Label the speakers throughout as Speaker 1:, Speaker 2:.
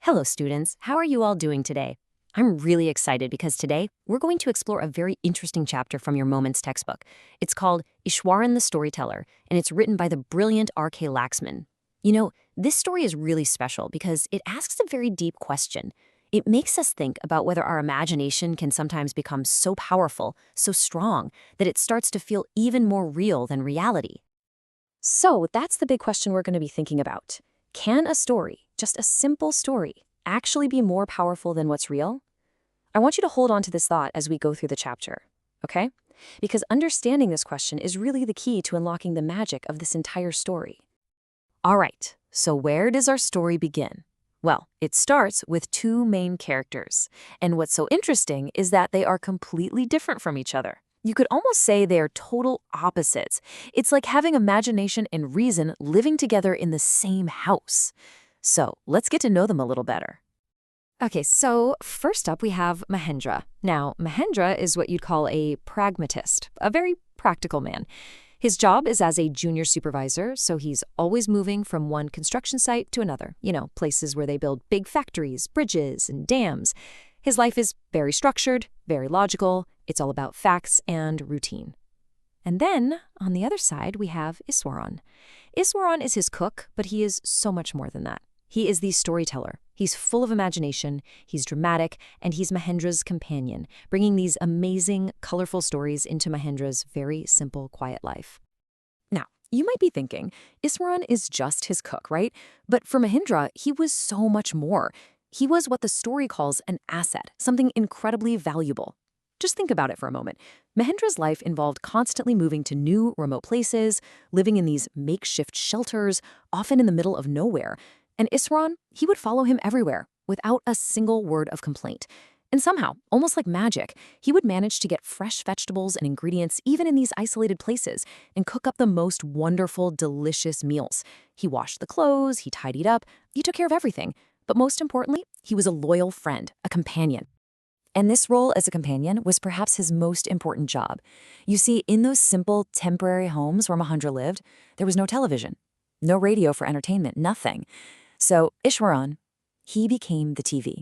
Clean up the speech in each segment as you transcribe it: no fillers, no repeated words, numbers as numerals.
Speaker 1: Hello, students. How are you all doing today? I'm really excited because today we're going to explore a very interesting chapter from your Moments textbook. It's called Iswaran the Storyteller, and it's written by the brilliant R.K. Laxman. This story is really special because it asks a very deep question. It makes us think about whether our imagination can sometimes become so powerful, so strong, that it starts to feel even more real than reality. So that's the big question we're going to be thinking about. Can a story, just a simple story, actually be more powerful than what's real? I want you to hold on to this thought as we go through the chapter, okay? Because understanding this question is really the key to unlocking the magic of this entire story. All right, so where does our story begin? Well, it starts with two main characters, and what's so interesting is that they are completely different from each other. You could almost say they are total opposites. It's like having imagination and reason living together in the same house. So let's get to know them a little better. Okay, so first up we have Mahendra. Now, Mahendra is what you'd call a pragmatist, a very practical man. His job is as a junior supervisor, so he's always moving from one construction site to another, places where they build big factories, bridges, and dams. His life is very structured, very logical. It's all about facts and routine. And then, on the other side, we have Iswaran. Iswaran is his cook, but he is so much more than that. He is the storyteller. He's full of imagination, he's dramatic, and he's Mahendra's companion, bringing these amazing, colorful stories into Mahendra's very simple, quiet life. Now, you might be thinking, Iswaran is just his cook, right? But for Mahendra, he was so much more. He was what the story calls an asset, something incredibly valuable. Just think about it for a moment. Mahendra's life involved constantly moving to new, remote places, living in these makeshift shelters, often in the middle of nowhere. And Iswaran, he would follow him everywhere, without a single word of complaint. And somehow, almost like magic, he would manage to get fresh vegetables and ingredients even in these isolated places and cook up the most wonderful, delicious meals. He washed the clothes, he tidied up, he took care of everything. But most importantly, he was a loyal friend, a companion. And this role as a companion was perhaps his most important job. You see, in those simple, temporary homes where Mahendra lived, there was no television, no radio for entertainment, nothing. So Iswaran, he became the TV.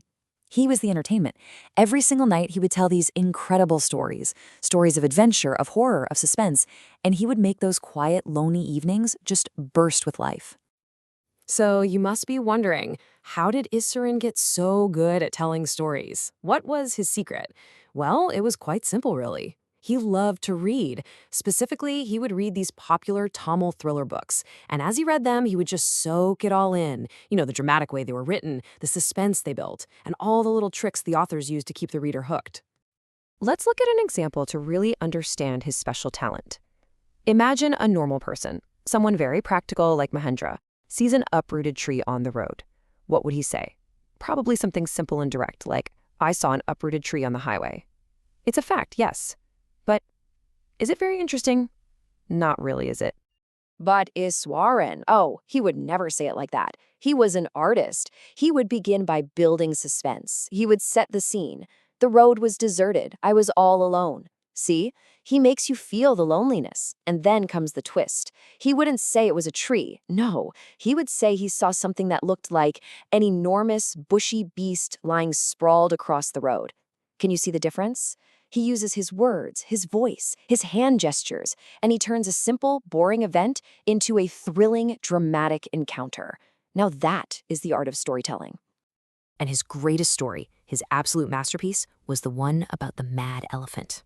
Speaker 1: He was the entertainment. Every single night, he would tell these incredible stories of adventure, of horror, of suspense, and he would make those quiet, lonely evenings just burst with life.
Speaker 2: So you must be wondering, how did Iswaran get so good at telling stories? What was his secret? Well, it was quite simple, really. He loved to read. Specifically, he would read these popular Tamil thriller books. And as he read them, he would just soak it all in. The dramatic way they were written, the suspense they built, and all the little tricks the authors used to keep the reader hooked. Let's look at an example to really understand his special talent. Imagine a normal person, someone very practical like Mahendra, sees an uprooted tree on the road. What would he say? Probably something simple and direct, like, I saw an uprooted tree on the highway. It's a fact, yes. But is it very interesting? Not really, is it?
Speaker 3: But Iswaran, he would never say it like that. He was an artist. He would begin by building suspense. He would set the scene. The road was deserted. I was all alone. See? He makes you feel the loneliness. And then comes the twist. He wouldn't say it was a tree. No, he would say he saw something that looked like an enormous, bushy beast lying sprawled across the road. Can you see the difference? He uses his words, his voice, his hand gestures, and he turns a simple, boring event into a thrilling, dramatic encounter. Now that is the art of storytelling.
Speaker 1: And his greatest story, his absolute masterpiece, was the one about the mad elephant.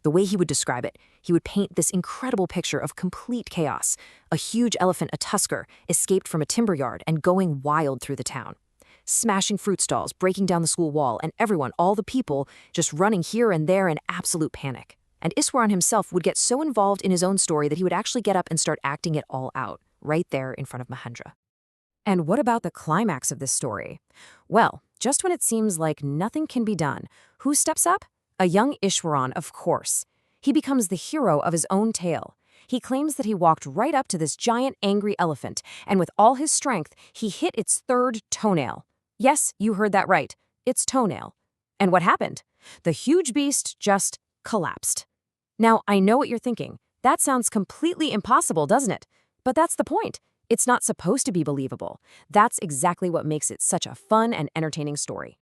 Speaker 1: The way he would describe it, he would paint this incredible picture of complete chaos. A huge elephant, a tusker, escaped from a timber yard and going wild through the town. Smashing fruit stalls, breaking down the school wall, and everyone, all the people, just running here and there in absolute panic. And Iswaran himself would get so involved in his own story that he would actually get up and start acting it all out, right there in front of Mahendra. And what about the climax of this story? Well, just when it seems like nothing can be done, who steps up? A young Iswaran, of course. He becomes the hero of his own tale. He claims that he walked right up to this giant angry elephant, and with all his strength, he hit its third toenail. Yes, you heard that right. Its toenail. And what happened? The huge beast just collapsed. Now, I know what you're thinking. That sounds completely impossible, doesn't it? But that's the point.
Speaker 2: It's not supposed to be believable. That's exactly what makes it such a fun and entertaining story.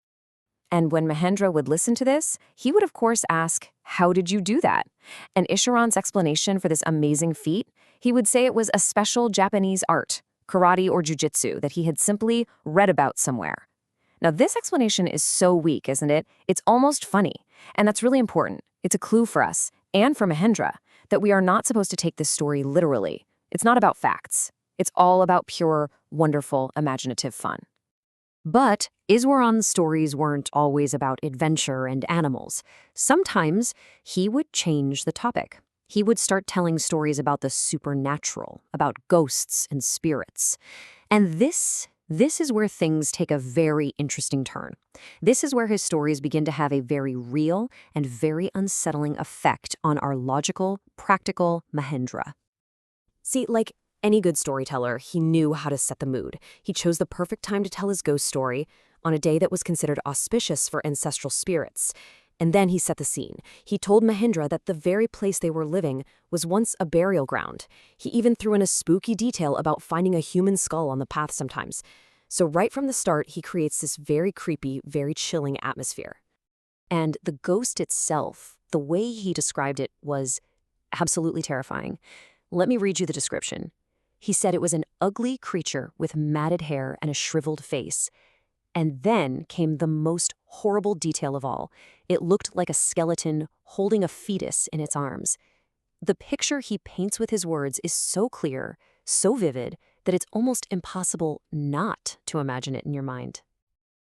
Speaker 2: And when Mahendra would listen to this, he would of course ask, "How did you do that?" And Iswaran's explanation for this amazing feat, he would say it was a special Japanese art, karate or jujitsu, that he had simply read about somewhere. Now, this explanation is so weak, isn't it? It's almost funny. And that's really important. It's a clue for us, and for Mahendra, that we are not supposed to take this story literally. It's not about facts. It's all about pure, wonderful, imaginative fun.
Speaker 1: But Iswaran's stories weren't always about adventure and animals. Sometimes he would change the topic. He would start telling stories about the supernatural, about ghosts and spirits. And this is where things take a very interesting turn. This is where his stories begin to have a very real and very unsettling effect on our logical, practical Mahendra.
Speaker 2: See, like any good storyteller, he knew how to set the mood. He chose the perfect time to tell his ghost story on a day that was considered auspicious for ancestral spirits. And then he set the scene. He told Mahendra that the very place they were living was once a burial ground. He even threw in a spooky detail about finding a human skull on the path sometimes. So right from the start, he creates this very creepy, very chilling atmosphere.
Speaker 1: And the ghost itself, the way he described it, was absolutely terrifying. Let me read you the description. He said it was an ugly creature with matted hair and a shriveled face. And then came the most horrible detail of all. It looked like a skeleton holding a fetus in its arms. The picture he paints with his words is so clear, so vivid, that it's almost impossible not to imagine it in your mind.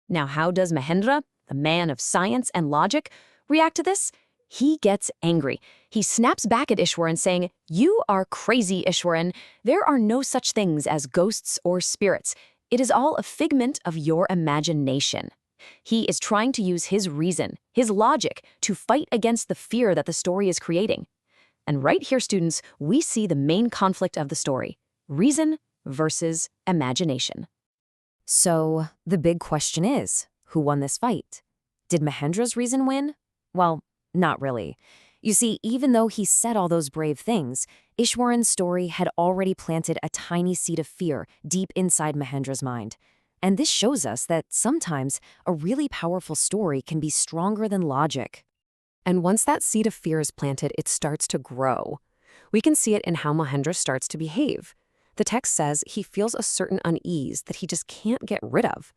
Speaker 1: Now, how does Mahendra, the man of science and logic, react to this? He gets angry. He snaps back at Iswaran saying, "You are crazy, Iswaran. There are no such things as ghosts or spirits. It is all a figment of your imagination." He is trying to use his reason, his logic, to fight against the fear that the story is creating. And right here, students, we see the main conflict of the story: reason versus imagination.
Speaker 2: So the big question is, who won this fight? Did Mahendra's reason win? Well, not really. You see, even though he said all those brave things, Ishwaran's story had already planted a tiny seed of fear deep inside Mahendra's mind. And this shows us that sometimes a really powerful story can be stronger than logic. And once that seed of fear is planted, it starts to grow. We can see it in how Mahendra starts to behave. The text says he feels a certain unease that he just can't get rid of.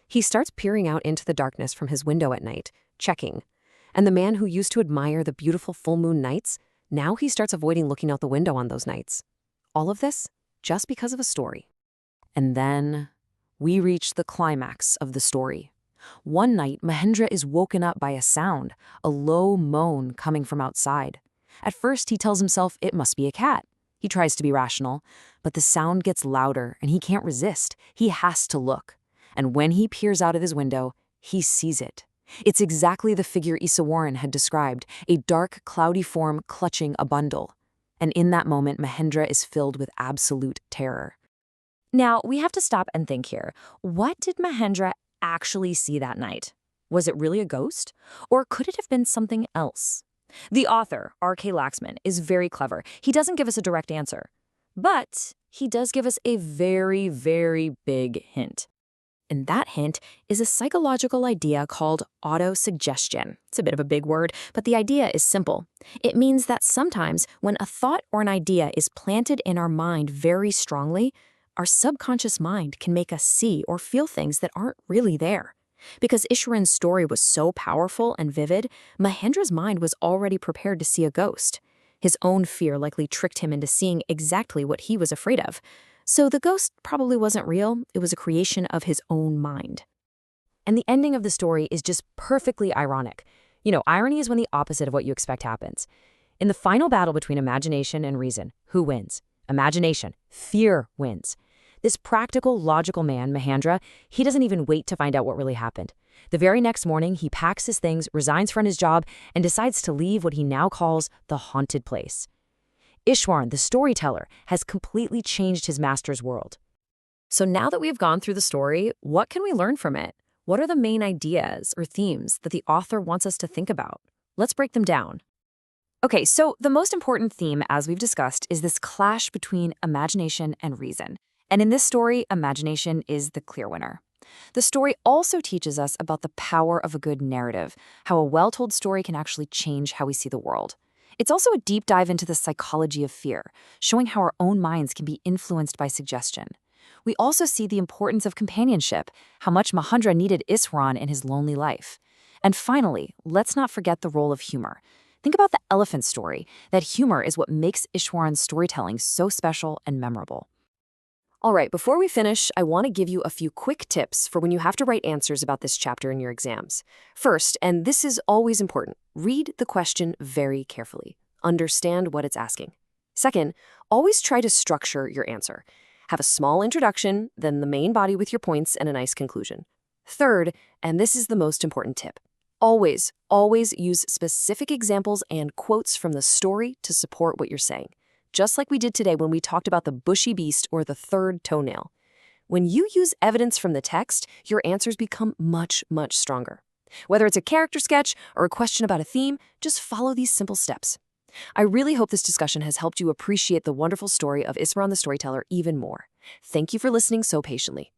Speaker 2: He starts peering out into the darkness from his window at night, checking. And the man who used to admire the beautiful full moon nights, now he starts avoiding looking out the window on those nights. All of this just because of a story. And then we reach the climax of the story. One night, Mahendra is woken up by a sound, a low moan coming from outside. At first, he tells himself it must be a cat. He tries to be rational, but the sound gets louder and he can't resist. He has to look. And when he peers out of his window, he sees it. It's exactly the figure Iswaran had described, a dark, cloudy form clutching a bundle. And in that moment, Mahendra is filled with absolute terror.
Speaker 1: Now, we have to stop and think here. What did Mahendra actually see that night? Was it really a ghost? Or could it have been something else? The author, R.K. Laxman, is very clever. He doesn't give us a direct answer. But he does give us a very, very big hint. And that hint is a psychological idea called autosuggestion. It's a bit of a big word, but the idea is simple. It means that sometimes when a thought or an idea is planted in our mind very strongly, our subconscious mind can make us see or feel things that aren't really there. Because Ishwaran's story was so powerful and vivid, Mahendra's mind was already prepared to see a ghost. His own fear likely tricked him into seeing exactly what he was afraid of. So the ghost probably wasn't real, it was a creation of his own mind. And the ending of the story is just perfectly ironic. You know, irony is when the opposite of what you expect happens. In the final battle between imagination and reason, who wins? Imagination. Fear wins. This practical, logical man, Mahendra, he doesn't even wait to find out what really happened. The very next morning, he packs his things, resigns from his job, and decides to leave what he now calls the haunted place. Iswaran, the storyteller, has completely changed his master's world. So now that we've gone through the story, what can we learn from it? What are the main ideas or themes that the author wants us to think about? Let's break them down. Okay, so the most important theme, as we've discussed, is this clash between imagination and reason. And in this story, imagination is the clear winner. The story also teaches us about the power of a good narrative, how a well-told story can actually change how we see the world. It's also a deep dive into the psychology of fear, showing how our own minds can be influenced by suggestion. We also see the importance of companionship, how much Mahendra needed Iswaran in his lonely life. And finally, let's not forget the role of humor. Think about the elephant story, that humor is what makes Ishwaran's storytelling so special and memorable.
Speaker 2: All right, before we finish, I want to give you a few quick tips for when you have to write answers about this chapter in your exams. First, and this is always important, read the question very carefully. Understand what it's asking. Second, always try to structure your answer. Have a small introduction, then the main body with your points and a nice conclusion. Third, and this is the most important tip, always use specific examples and quotes from the story to support what you're saying. Just like we did today when we talked about the bushy beast or the third toenail. When you use evidence from the text, your answers become much stronger. Whether it's a character sketch or a question about a theme, just follow these simple steps. I really hope this discussion has helped you appreciate the wonderful story of Iswaran the Storyteller even more. Thank you for listening so patiently.